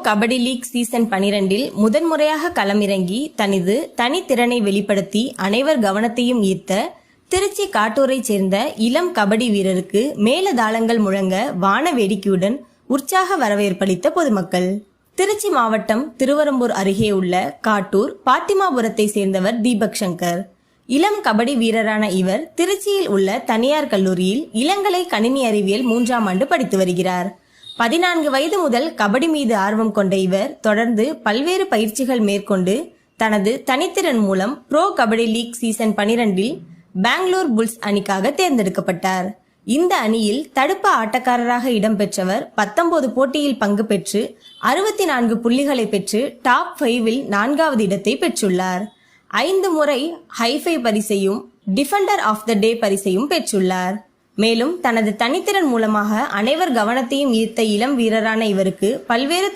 Kabaddi league season 12 முதன்முறையாக களமிறங்கி தனது தனித்திறனை வெளிப்படுத்தி அனைவர் கவனத்தையும் ஈர்த்த திருச்சி காட்டூரைச் சேர்ந்த இளம் கபடி வீரருக்கு மேலதாளங்கள் முழங்க வான வேடிக்கையுடன் உற்சாக வரவேற்பளித்த பொதுமக்கள். திருச்சி மாவட்டம் திருவரம்பூர் அருகே உள்ள காட்டூர் பாத்திமாபுரத்தை சேர்ந்தவர் தீபக் சங்கர். இளம் கபடி வீரரான இவர் திருச்சியில் உள்ள தனியார் கல்லூரியில் இளங்கலை கணினி அறிவியல் 3ஆம் ஆண்டு படித்து வருகிறார். 14 வயது முதல் கபடி மீது ஆர்வம் கொண்ட இவர் தொடர்ந்து பல்வேறு பயிற்சிகள் மேற்கொண்டு தனது தனித்திறன் மூலம் pro kabaddi league season 12 Bengaluru Bulls அணிக்காக தேர்ந்தெடுக்கப்பட்டார். இந்த அணியில் தடுப்பு ஆட்டக்காரராக இடம்பெற்றவர் 19 போட்டியில் பங்கு பெற்று 64 புள்ளிகளை பெற்று டாப் 5 4வது இடத்தை பெற்றுள்ளார். 5 முறை ஹைஃபை பரிசையும் டிஃபெண்டர் ஆஃப் த டே பரிசையும் பெற்றுள்ளார். மேலும் தனது தனித்திறன் மூலமாக அனைவர் கவனத்தையும் ஈர்த்த இளம் வீரரான இவருக்கு பல்வேறு